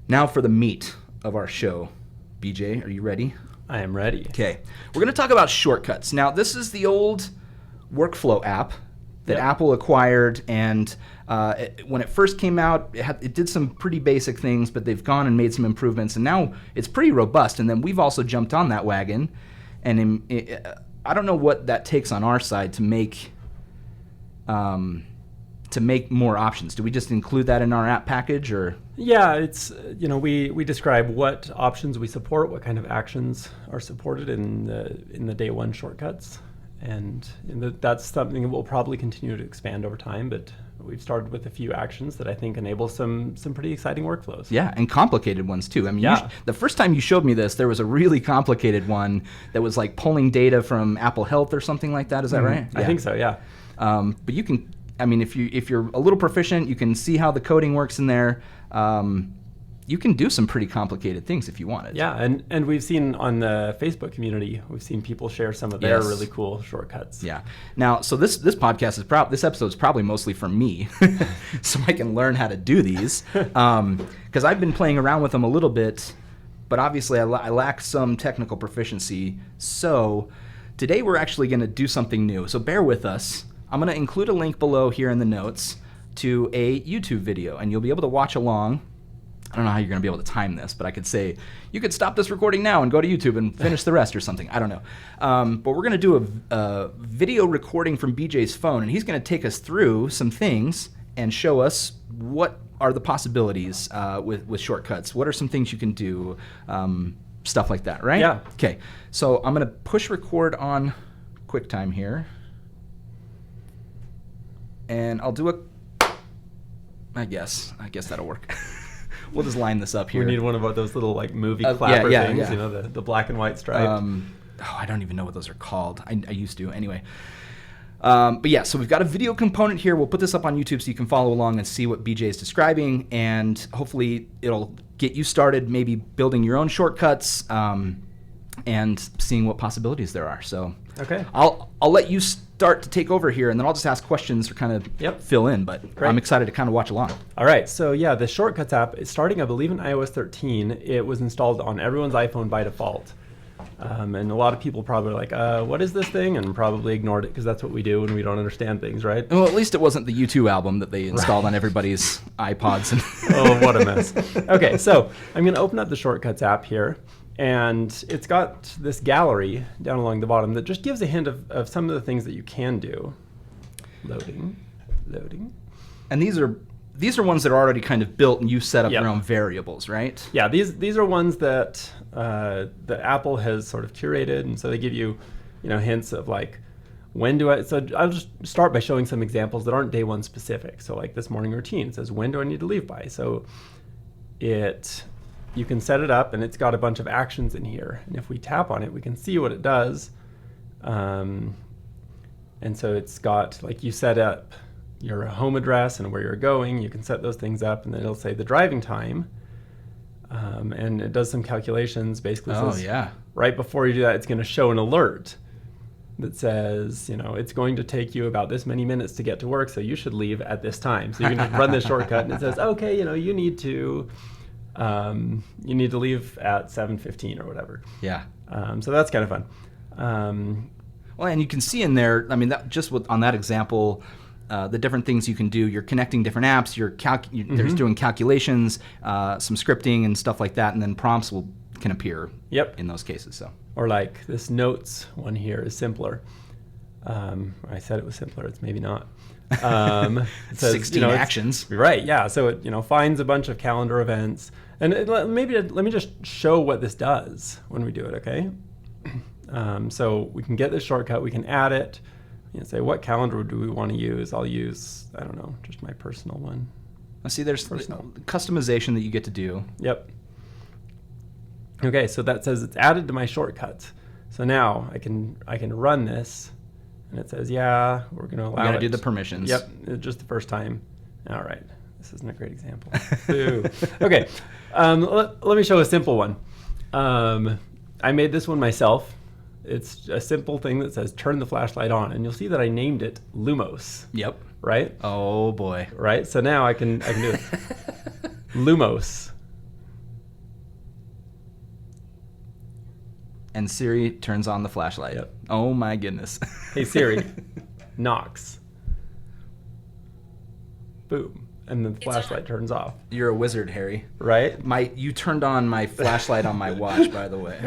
Now for the meat of our show. BJ, are you ready? I am ready. Okay. We're going to talk about shortcuts. Now, this is the old workflow app that Apple acquired, and when it first came out, it did some pretty basic things, but they've gone and made some improvements, and now it's pretty robust. And then we've also jumped on that wagon, and I don't know what that takes on our side to make more options. Do we just include that in our app package, or? Yeah, it's we describe what options we support, what kind of actions are supported in the day one shortcuts, and that's something that we'll probably continue to expand over time. But we've started with a few actions that I think enable some pretty exciting workflows. Yeah, and complicated ones too. I mean, yeah. The first time you showed me this, there was a really complicated one that was like pulling data from Apple Health or something like that. Is that right? I think so. Yeah. But you can. I mean, if you're a little proficient, you can see how the coding works in there. You can do some pretty complicated things if you wanted. Yeah, and we've seen on the Facebook community, we've seen people share some of their really cool shortcuts. Yeah. Now, so this podcast this episode is probably mostly for me, so I can learn how to do these, because I've been playing around with them a little bit, but obviously I lack some technical proficiency. So today we're actually going to do something new. So bear with us. I'm going to include a link below here in the notes to a YouTube video, and you'll be able to watch along. I don't know how you're going to be able to time this, but I could say, you could stop this recording now and go to YouTube and finish the rest or something. I don't know. But we're going to do a video recording from BJ's phone, and he's going to take us through some things and show us what are the possibilities with shortcuts. What are some things you can do? Stuff like that, right? Yeah. Okay. So I'm going to push record on QuickTime here. And I'll do I guess that'll work. We'll just line this up here. We need one of those little like movie clapper things, yeah. The black and white stripe. I don't even know what those are called. I used to anyway. But yeah, so we've got a video component here. We'll put this up on YouTube so you can follow along and see what BJ is describing, and hopefully it'll get you started maybe building your own shortcuts and seeing what possibilities there are. So okay, I'll let you start to take over here, and then I'll just ask questions or kind of fill in, but great. I'm excited to kind of watch along. All right, so yeah, the Shortcuts app is starting, I believe, in iOS 13. It was installed on everyone's iPhone by default. And a lot of people probably are like, what is this thing? And probably ignored it because that's what we do when we don't understand things, right? Well, at least it wasn't the U2 album that they installed on everybody's iPods. Oh, what a mess. Okay, so I'm going to open up the Shortcuts app here. And it's got this gallery down along the bottom that just gives a hint of some of the things that you can do. Loading. And these are ones that are already kind of built, and you set up your own variables, right? Yeah, these are ones that Apple has sort of curated, and so they give you, hints of like, so I'll just start by showing some examples that aren't day one specific. So like this morning routine, it says, when do I need to leave by? So you can set it up, and it's got a bunch of actions in here. And if we tap on it, we can see what it does. And so it's got, like, you set up your home address and where you're going. You can set those things up, and then it'll say the driving time. And it does some calculations, basically. Right before you do that, it's going to show an alert that says, it's going to take you about this many minutes to get to work, so you should leave at this time. So you can just run this shortcut, and it says, okay, you need to leave at 7:15 or whatever. Yeah. So that's kind of fun. Well, and you can see in there, I mean, on that example, the different things you can do. You're connecting different apps. There's doing calculations, some scripting and stuff like that, and then prompts can appear. In those cases. So. Or like this notes one here is simpler. I said it was simpler. It's maybe not. It says, 16 actions. Right. Yeah. So it finds a bunch of calendar events. And let me just show what this does when we do it, okay? So we can get this shortcut, we can add it, say what calendar do we want to use? I'll use, I don't know, just my personal one. See, there's customization that you get to do. Yep. Okay, so that says it's added to my shortcuts. So now I can run this, and it says, yeah, we're going to allow it. You got to do the permissions. Yep, just the first time. All right. This isn't a great example. Boo. Okay, let me show a simple one. I made this one myself. It's a simple thing that says turn the flashlight on, and you'll see that I named it Lumos. Yep. Right? Oh boy. Right? So now I can do it. Lumos. And Siri turns on the flashlight. Yep. Oh my goodness. Hey Siri, Knox. Boom. And the flashlight turns off. You're a wizard, Harry. Right? You turned on my flashlight on my watch, by the way.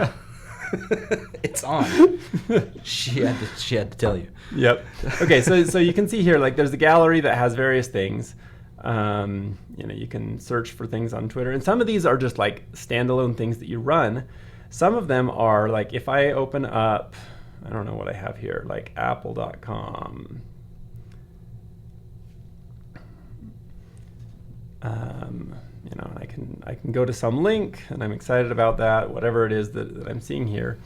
It's on. She had to tell you. Yep. Okay, so you can see here, like, there's a gallery that has various things. You can search for things on Twitter, and some of these are just like standalone things that you run. Some of them are like, if I open up, I don't know what I have here, like apple.com. I can go to some link, and I'm excited about that, whatever it is that I'm seeing here.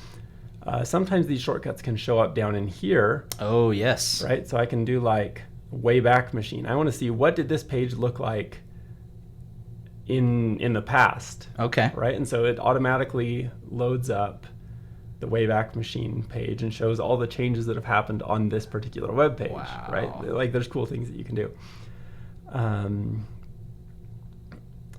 Sometimes these shortcuts can show up down in here. Oh, yes. Right? So I can do like Wayback Machine. I want to see, what did this page look like in the past? Okay. Right? And so it automatically loads up the Wayback Machine page and shows all the changes that have happened on this particular web page. Wow. Right? Like, there's cool things that you can do.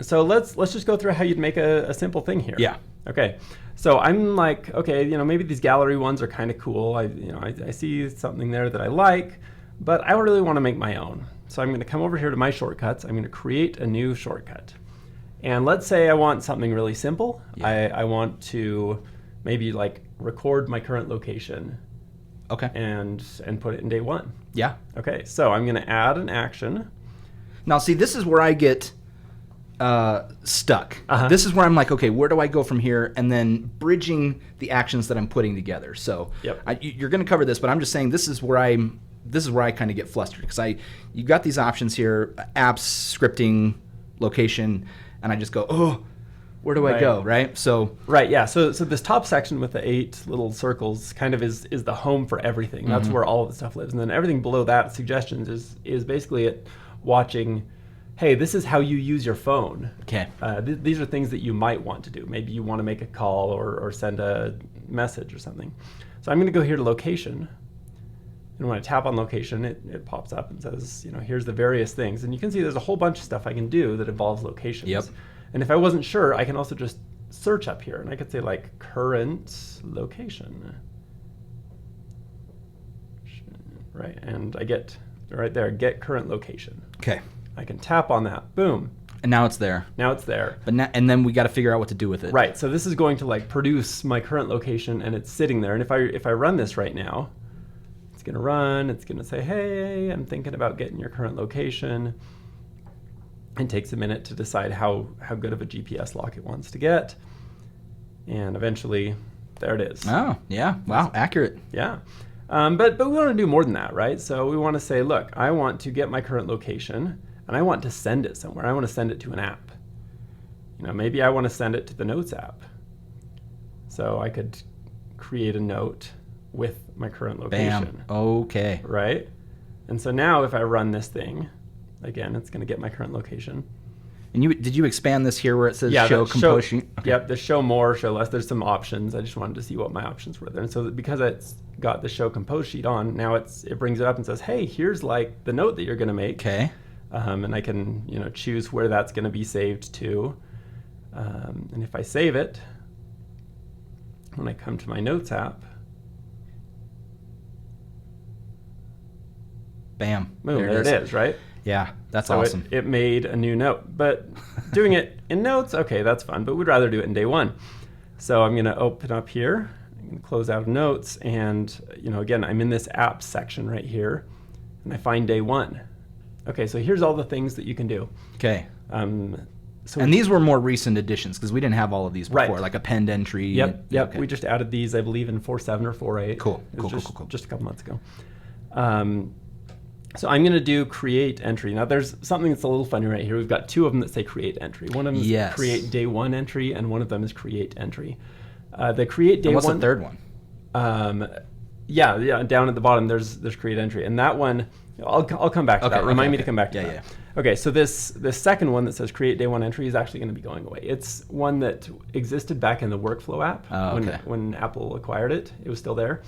So let's just go through how you'd make a simple thing here. Yeah. Okay. So I'm like, okay, maybe these gallery ones are kind of cool. I see something there that I like, but I really want to make my own. So I'm going to come over here to my shortcuts. I'm going to create a new shortcut. And let's say I want something really simple. Yeah. I want to maybe like record my current location. Okay. And put it in day one. Yeah. Okay. So I'm going to add an action. Now, see, this is where I get stuck. Uh-huh. This is where I'm like, okay, where do I go from here? And then bridging the actions that I'm putting together. So Yep. You're going to cover this, but I'm just saying this is where I kind of get flustered, because you got these options here: apps, scripting, location, and I just go, oh, where do I go? Right. So Right, yeah. So this top section with the 8 little circles kind of is the home for everything. That's where all of the stuff lives. And then everything below that, suggestions, is basically it watching, hey, this is how you use your phone. okay. These are things that you might want to do. Maybe you want to make a call or send a message or something. So I'm going to go here to location. And when I tap on location, it pops up and says, here's the various things. And you can see there's a whole bunch of stuff I can do that involves locations. Yep. And if I wasn't sure, I can also just search up here. And I could say like current location. Right, and I get right there, get current location. Okay. I can tap on that, boom. And now it's there. Now it's there. But and then we got to figure out what to do with it. Right, so this is going to like produce my current location, and it's sitting there. And if I run this right now, it's going to run. It's going to say, hey, I'm thinking about getting your current location. It takes a minute to decide how good of a GPS lock it wants to get. And eventually, there it is. Oh, yeah. Wow, accurate. Yeah. But we want to do more than that, right? So we want to say, look, I want to get my current location, and I want to send it somewhere. I want to send it to an app. Maybe I want to send it to the Notes app. So I could create a note with my current location. Bam. Okay. Right? And so now if I run this thing, again, it's going to get my current location. And did you expand this here where it says show the composition? Okay. Yep, the show more, show less. There's some options. I just wanted to see what my options were there. And so because it's got the show compose sheet on, now it brings it up and says, hey, here's like the note that you're going to make. Okay. And I can choose where that's going to be saved to. And if I save it, when I come to my Notes app, Bam. boom, there it is, right? Yeah, that's So awesome. it made a new note. But doing it in Notes, okay, that's fun, but we'd rather do it in day one. So I'm going to open up here, I'm going to close out of Notes, and again, I'm in this apps section right here, and I find day one. Okay, so here's all the things that you can do. Okay. So And these were more recent additions because we didn't have all of these before, Right. like append entry. Yep. Okay. We just added these, I believe, in 4.7 or 4.8. Cool. It was Cool. just a couple months ago. So I'm going to do create entry. Now there's something that's a little funny right here. We've got two of them that say create entry. One of them is create day one entry, and one of them is create entry. The create day And what's one. the third one? Yeah. Down at the bottom, there's create entry, and that one, I'll come back to that. Remind me to come back to that. Yeah. Okay, so this second one that says create day one entry is actually going to be going away. It's one that existed back in the workflow app when Apple acquired it. It was still there,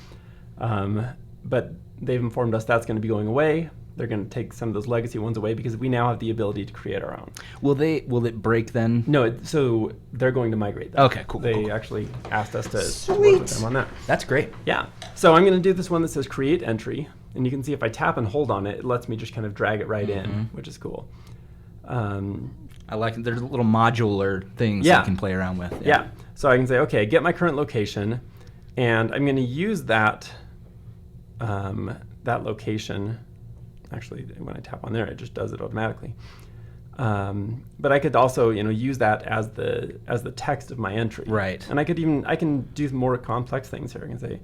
but they've informed us that's going to be going away. They're going to take some of those legacy ones away because we now have the ability to create our own. Will it break then? No, so they're going to migrate them. Okay, cool. They cool. actually asked us to Sweet. work with them on that. That's great. Yeah. So I'm going to do this one that says create entry. And you can see if I tap and hold on it, it lets me just kind of drag it right in, which is cool. I like it. There's little modular things Yeah. you can play around with. Yeah. So I can say, okay, get my current location, and I'm going to use that that location. Actually, when I tap on there, it just does it automatically. But I could also, use that as the text of my entry. Right. And I can do more complex things here. I can say,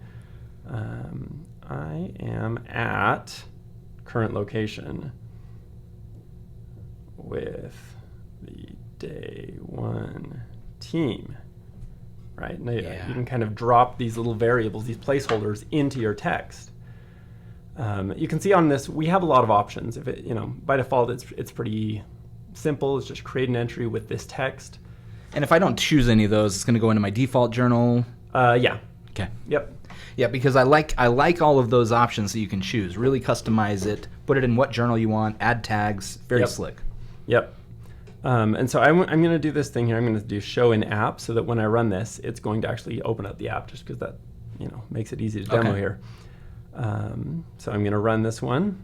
I am at current location with the day one team. Right. Now, Yeah. you can kind of drop these little variables, these placeholders, into your text. You can see on this, we have a lot of options. If it, by default, it's pretty simple. It's just create an entry with this text. And if I don't choose any of those, it's going to go into my default journal. Yeah. Okay. Yep. Yeah, because I like all of those options that you can choose. Really customize it. Put it in what journal you want. Add tags. Very Yep. slick. Yep. And so I'm going to do this thing here. I'm going to do show in app so that when I run this, it's going to actually open up the app just because that, makes it easy to demo Okay. here. So I'm going to run this one.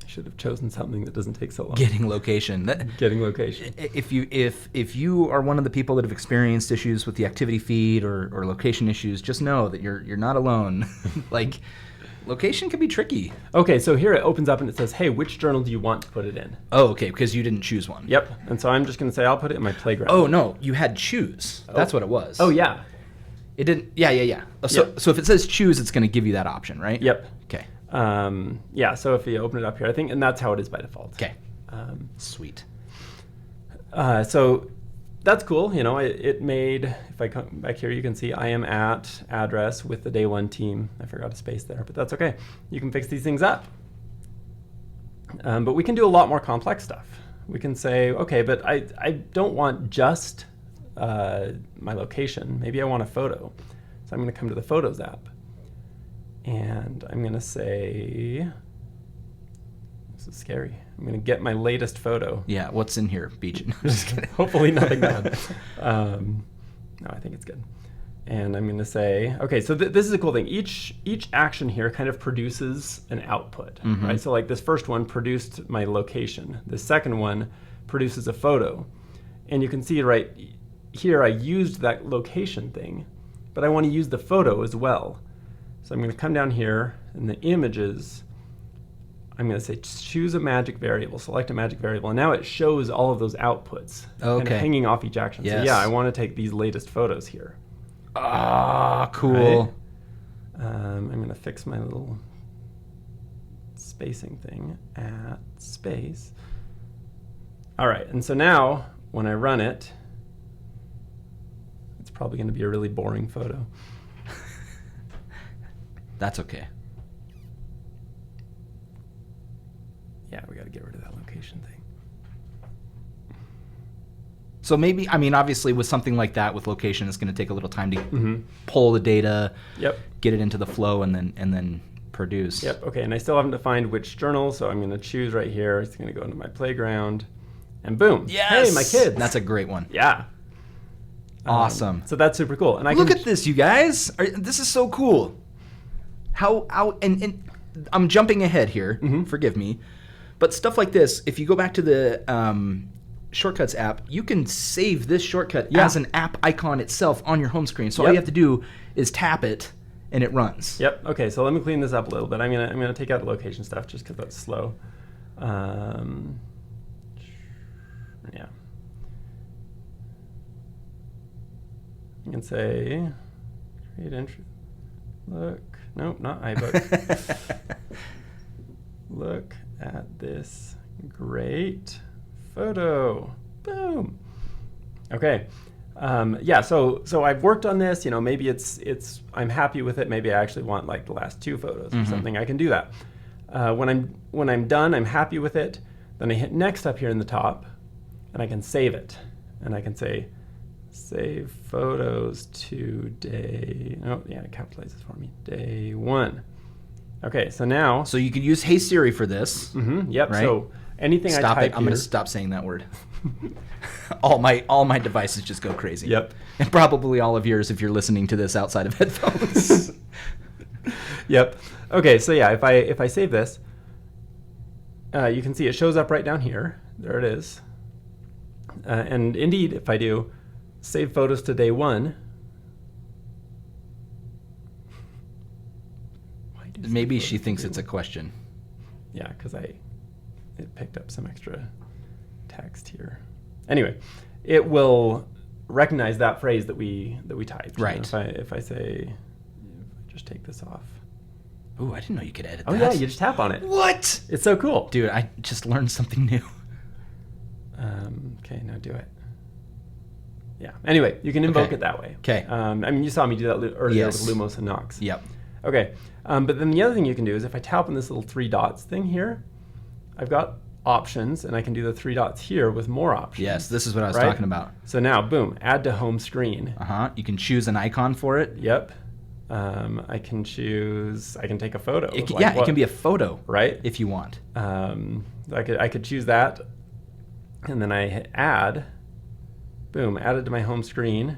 I should have chosen something that doesn't take so long. Getting location. Getting location. If you are one of the people that have experienced issues with the activity feed or location issues, just know that you're not alone. Like, location can be tricky. Okay, so here it opens up and it says, hey, which journal do you want to put it in? Oh, okay, because you didn't choose one. Yep. And so I'm just going to say I'll put it in my playground. Oh no, you had choose. That's what it was. Oh, yeah. It didn't. Yeah. So Yep. so if it says choose, it's going to give you that option, right? Yep. Okay. Yeah, so if you open it up here, I think, and that's how it is by default. Okay. Sweet. So that's cool. It made, if I come back here, you can see I am at address with the day one team. I forgot a space there, but that's okay. You can fix these things up. But we can do a lot more complex stuff. We can say, okay, but I don't want just my location. Maybe I want a photo. So I'm going to come to the Photos app. And I'm going to say, this is scary. I'm going to get my latest photo. Yeah. What's in here, Beach? Just kidding. Hopefully nothing bad. No, I think it's good. And I'm going to say, okay, so this is a cool thing. Each action here kind of produces an output, right? So like this first one produced my location. The second one produces a photo. And you can see right here, I used that location thing, but I want to use the photo as well. So I'm going to come down here in the images. I'm going to say choose a magic variable, select a magic variable, and now it shows all of those outputs kind of Okay. hanging off each action. So Yes. yeah, I want to take these latest photos here. Ah, cool. Right? I'm going to fix my little spacing thing at space. All right, and so now when I run it, it's probably going to be a really boring photo. That's okay. Yeah, we got to get rid of that location thing. So maybe, I mean, obviously with something like that, with location, it's going to take a little time to Mm-hmm. pull the data, Yep. get it into the flow, and then produce. Yep. Okay, and I still haven't defined which journal, so I'm going to choose right here. It's going to go into my playground, and boom! Yes. Hey, my kids. That's a great one. yeah. Awesome. So that's super cool. And I Look can at this, you guys. This is so cool. And I'm jumping ahead here. Forgive me, but stuff like this. If you go back to the Shortcuts app, you can save this shortcut Yeah. as an app icon itself on your home screen. So all Yep. you have to do is tap it, and it runs. Yep. Okay. So let me clean this up a little bit. I'm gonna take out the location stuff just because that's slow. Yeah. You can say create entry. Look. Nope, not iBook. Look at this great photo. Boom. Okay. Yeah, so I've worked on this, maybe it's I'm happy with it. Maybe I actually want like the last two photos or something. I can do that. When I'm done, I'm happy with it. Then I hit next up here in the top and I can save it. And I can say save photos to day, oh yeah, it capitalizes for me, day one. Okay, so now. So you could use Hey Siri for this. Yep. Right? So anything I Stop type it. I'm going here- to stop saying that word. all my devices just go crazy. Yep. And probably all of yours if you're listening to this outside of headphones. Yep. Okay, so yeah, if I save this, you can see it shows up right down here. There it is. And indeed, if I do save photos to day 1. Why do Maybe save she photos thinks to it's day a question. 1? Yeah, because it picked up some extra text here. Anyway, it will recognize that phrase that we typed. Right. If I say, if I just take this off. Ooh, I didn't know you could edit Oh that. yeah, you just tap on it. What? It's so cool. Dude, I just learned something new. Okay, now do it. Yeah. Anyway, you can invoke Okay. it that way. Okay. I mean, you saw me do that earlier Yes. with Lumos and Nox. Yep. Okay. But then the other thing you can do is if I tap on this little 3 dots thing here, I've got options, and I can do the 3 dots here with more options. Yes, this is what I was Right? talking about. So now, boom, add to home screen. You can choose an icon for it. Yep. I can take a photo. It of, can, like, yeah, it what- can be a photo, right. if you want. I could choose that, and then I hit add. Boom, add it to my home screen,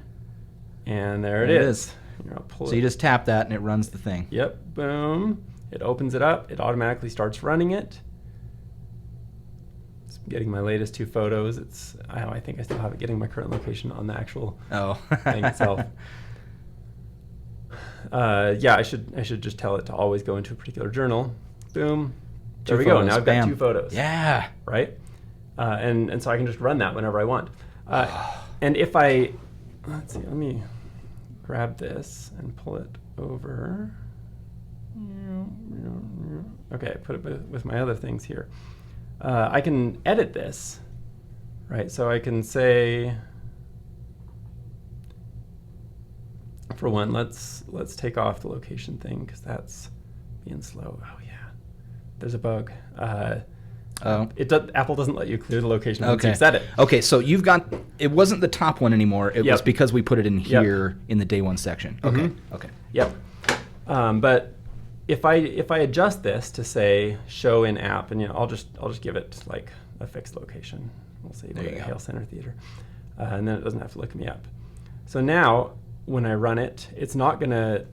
and there it is. Here, I'll pull So you it. just tap that and it runs the thing. Yep, boom. It opens it up. It automatically starts running it. It's getting my latest 2 photos. I think I still have it getting my current location on the actual Oh. thing itself. Yeah, I should just tell it to always go into a particular journal. Boom. There 2 we go. photos, Now I've bam. got 2 photos. Yeah. Right? And so I can just run that whenever I want. And if I, let's see, let me grab this and pull it over. Okay, put it with my other things here. I can edit this, right? So I can say, for one, let's take off the location thing because that's being slow. Oh yeah, there's a bug. Apple doesn't let you clear the location once Okay. you've set it. Okay, so you've got, it wasn't the top one anymore. It was Yep. because we put it in Yep. here in the day 1 section. Okay. Mhm. Okay. Yep. But if I adjust this to say show in app, and I'll just give it like a fixed location. We'll say There go you to go. Hale Center Theater, and then it doesn't have to look me up. So now when I run it, it's not going to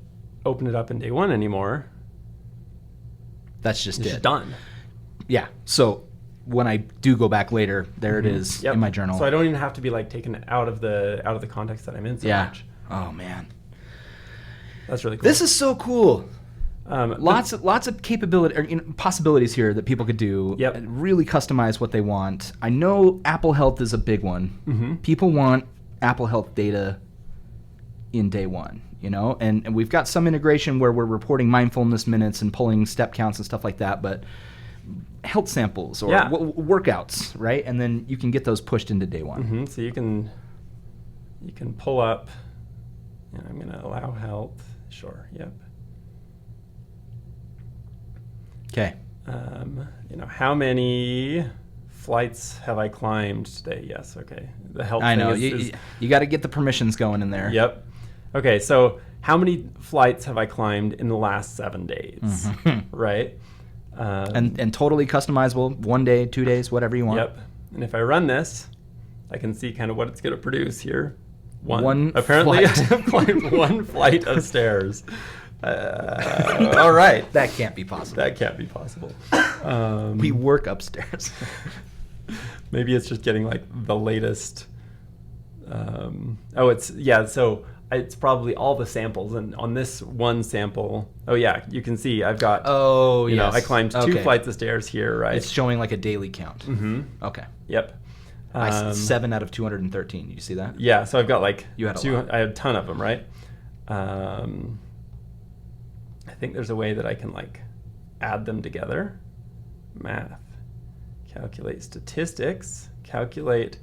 open it up in day 1 anymore. That's just It's it. just done. Yeah. So when I do go back later, there it is Yep. in my journal. So I don't even have to be like taken out of the context that I'm in so yeah. much. Oh man. That's really cool. This is so cool. But- Lots of capability or possibilities here that people could do. Yep. And really customize what they want. I know Apple Health is a big one. Mhm. People want Apple Health data in day 1, and we've got some integration where we're reporting mindfulness minutes and pulling step counts and stuff like that, but health samples or Yeah. workouts, right? And then you can get those pushed into day 1. Mhm. So you can pull up, and I'm going to allow health. Sure. Yep. Okay. How many flights have I climbed today? Yes. Okay. The health. I know. thing is- You got to get the permissions going in there. Yep. Okay. So how many flights have I climbed in the last 7 days? Mhm. Right. And totally customizable, 1 day, 2 days, whatever you want. Yep. And if I run this, I can see kind of what it's going to produce here. One Apparently, flight. I've climbed 1 flight of stairs. All right. That can't be possible. That can't be possible. We work upstairs. Maybe it's just getting like the latest. So it's probably all the samples, and on this one sample, you can see I've got. Oh, I climbed 2 Okay. flights of stairs here, right? It's showing like a daily count. Mm-hmm. Okay. Yep. I see 7 out of 213. You see that? Yeah, so I've got like You had a lot. I had a ton of them, right? I think there's a way that I can like add them together. Math, calculate statistics, calculate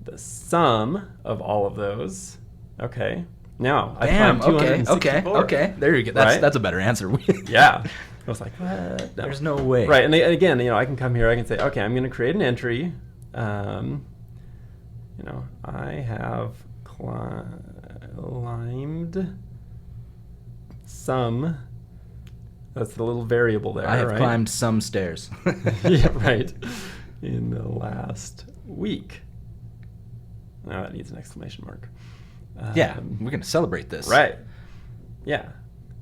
the sum of all of those. Okay, now I Damn. climbed Okay. 264. Okay. There you go. That's Right? that's a better answer. Yeah, I was like, what? No. There's no way. Right, and again, I can come here. I can say, okay, I'm going to create an entry. I have climbed some. That's the little variable there. I have right? climbed some stairs. Yeah, right. In the last week. Now that needs an exclamation mark. Yeah, we're gonna celebrate this. Right. Yeah.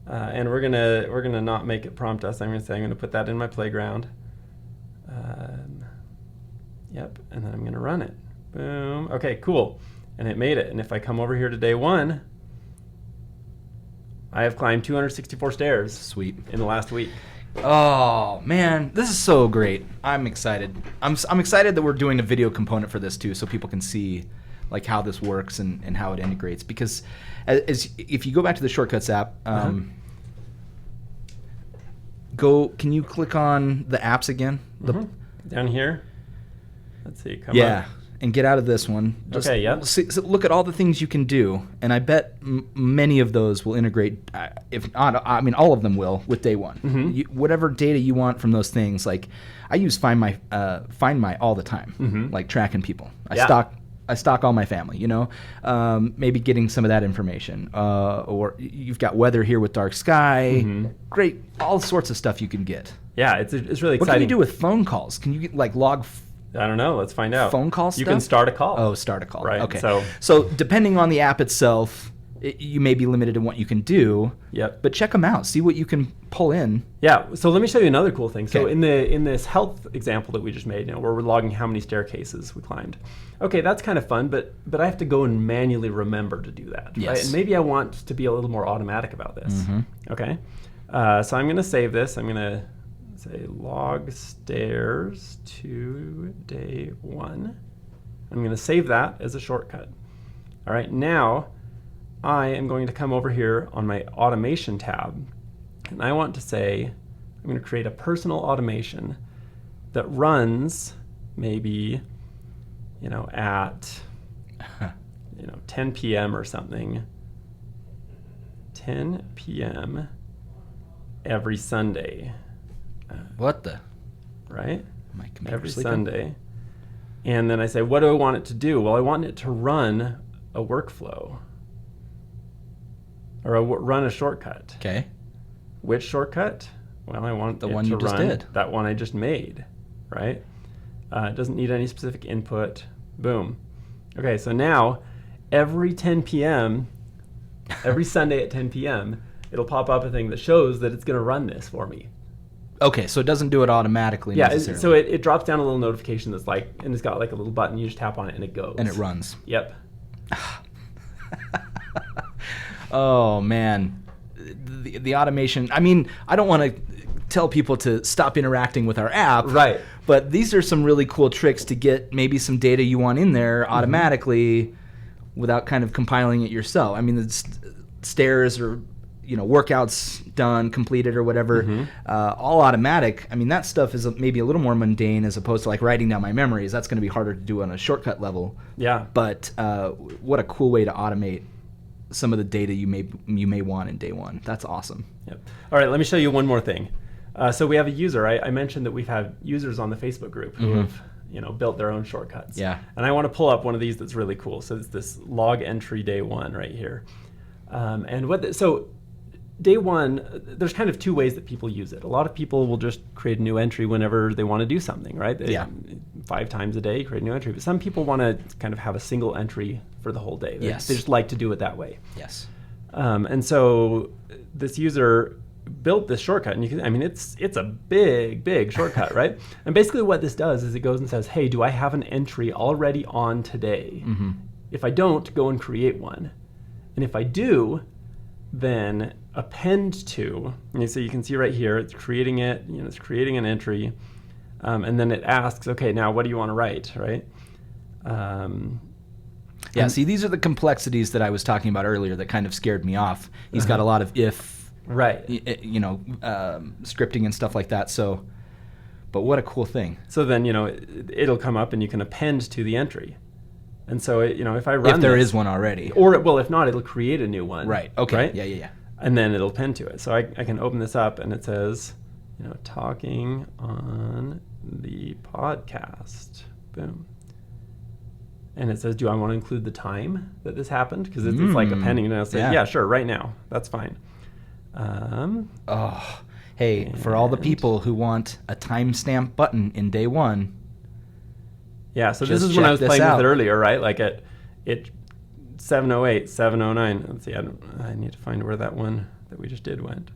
And we're gonna not make it prompt us. I'm gonna put that in my playground. Yep. And then I'm gonna run it. Boom. Okay. Cool. And it made it. And if I come over here to day 1, I have climbed 264 stairs. Sweet. In the last week. Oh man, this is so great. I'm excited. I'm excited that we're doing a video component for this too, so people can see like how this works and how it integrates. Because as if you go back to the Shortcuts app, can you click on the apps again? Down here. Let's see. Come yeah. up. And get out of this one. Just okay, yep. So look at all the things you can do, and I bet many of those will integrate. If not, I mean, all of them will with day 1. Whatever data you want from those things, like I use Find My all the time, like tracking people. I stock all my family. You know, maybe getting some of that information, or you've got weather here with dark sky. Great, all sorts of stuff you can get. Yeah, it's really exciting. What can you do with phone calls? Can you get like log? I don't know. Let's find out. Phone call stuff? You can start a call. Oh, start a call. Right. Okay. So depending on the app itself, you may be limited in what you can do. Yep. But check them out. See what you can pull in. Yeah. So let me show you another cool thing. So Okay. in this health example that we just made, where we're logging how many staircases we climbed. Okay, that's kind of fun, but I have to go and manually remember to do that. Yes. Right? And maybe I want to be a little more automatic about this. Okay. So I'm going to save this. I'm going to say log stairs to day 1. I'm going to save that as a shortcut. All right, now I am going to come over here on my automation tab, and I want to say I'm going to create a personal automation that runs maybe at 10 p.m. or something. 10 p.m. every Sunday. What the? Right? My computer Every sleeping? Sunday. And then I say, what do I want it to do? Well, I want it to run a workflow. Or run a shortcut. Okay. Which shortcut? Well, I want The it one to you just run did. that one I just made, right? It doesn't need any specific input. Boom. Okay, so now every 10 p.m., every Sunday at 10 p.m., it'll pop up a thing that shows that it's going to run this for me. Okay, so it doesn't do it automatically Yeah, necessarily. so it drops down a little notification that's like, and it's got like a little button. You just tap on it and it goes. And it runs. Yep. Oh, man. The automation. I mean, I don't want to tell people to stop interacting with our app. Right. But these are some really cool tricks to get maybe some data you want in there automatically without kind of compiling it yourself. I mean, the stairs or workouts done, completed or whatever, all automatic. I mean, that stuff is maybe a little more mundane as opposed to like writing down my memories. That's going to be harder to do on a shortcut level. Yeah. But what a cool way to automate some of the data you may want in day 1. That's awesome. Yep. All right, let me show you one more thing. So we have a user. I mentioned that we've had users on the Facebook group who have built their own shortcuts. Yeah. And I want to pull up one of these that's really cool. So it's this log entry day 1 right here. So day 1, there's kind of 2 ways that people use it. A lot of people will just create a new entry whenever they want to do something, right? 5 times a day, create a new entry. But some people want to kind of have a single entry for the whole day. They just like to do it that way. Yes. And so this user built this shortcut, and it's a big shortcut, right? And basically what this does is it goes and says, hey, do I have an entry already on today? If I don't, go and create one. And if I do, then append to, and so you can see right here, it's creating it, it's creating an entry, and then it asks, okay, now what do you want to write, right? Yeah, see, these are the complexities that I was talking about earlier that kind of scared me off. He's got a lot of if, right, scripting and stuff like that. So, but what a cool thing. So then, it'll come up and you can append to the entry. And so, if I run if there is one already. Or, well, if not, it'll create a new one. Right, okay, right? Yeah. And then it'll append to it. So I can open this up and it says, talking on the podcast. Boom. And it says, do I want to include the time that this happened? Because it's like appending, and I'll say, yeah, sure, right now. That's fine. Hey, for all the And- people who want a timestamp button in day one, Yeah, so this Just is when I check was this playing out. with it earlier, right? Like at 7:08, 7:09. Let's see, I need to find where that one that we just did went.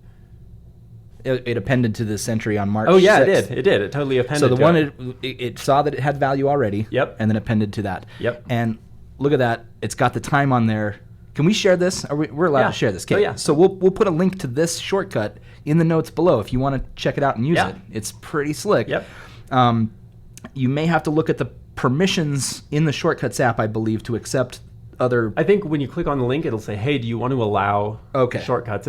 it appended to this entry on March Oh yeah, 6th. it did. It totally appended. So the to one it. it saw that it had value already. Yep. And then appended to that. Yep. And look at that. It's got the time on there. Can we share this? We're allowed Yeah. to share this. Oh, Okay. yeah. So we'll put a link to this shortcut in the notes below if you want to check it out and use Yeah. it. It's pretty slick. Yep. You may have to look at the permissions in the Shortcuts app, I believe, to accept other. I think when you click on the link, it'll say, "Hey, do you want to allow Okay. shortcuts?"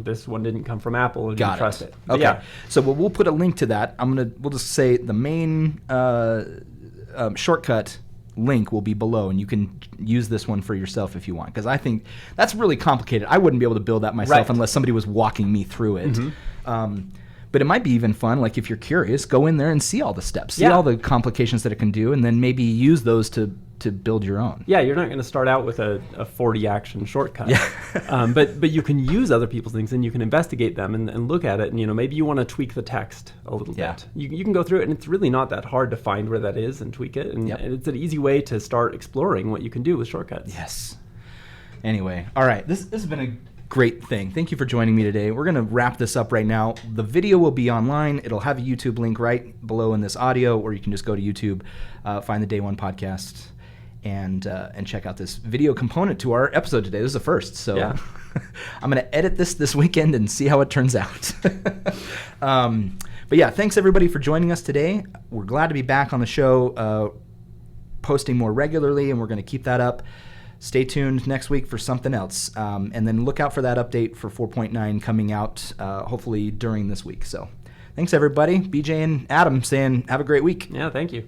This one didn't come from Apple. And you Got trust it. it. But Okay. Yeah. So we'll put a link to that. We'll just say the main shortcut link will be below, and you can use this one for yourself if you want. Because I think that's really complicated. I wouldn't be able to build that myself Right. unless somebody was walking me through it. Mm-hmm. But it might be even fun, like if you're curious, go in there and see all the steps, see Yeah. all the complications that it can do, and then maybe use those to build your own. Yeah, you're not going to start out with a 40 action shortcut. Yeah. But you can use other people's things and you can investigate them and look at it. And maybe you want to tweak the text a little Yeah. bit. You can go through it, and it's really not that hard to find where that is and tweak it. And, Yep. and it's an easy way to start exploring what you can do with shortcuts. Yes. Anyway, all right. This has been a great thing. Thank you for joining me today. We're going to wrap this up right now. The video will be online. It'll have a YouTube link right below in this audio, or you can just go to YouTube, find the Day One podcast, and check out this video component to our episode today. This is the first, so Yeah. I'm going to edit this weekend and see how it turns out. But yeah, thanks everybody for joining us today. We're glad to be back on the show, posting more regularly, and we're going to keep that up. Stay tuned next week for something else. And then look out for that update for 4.9 coming out hopefully during this week. So thanks, everybody. BJ and Adam saying have a great week. Yeah, thank you.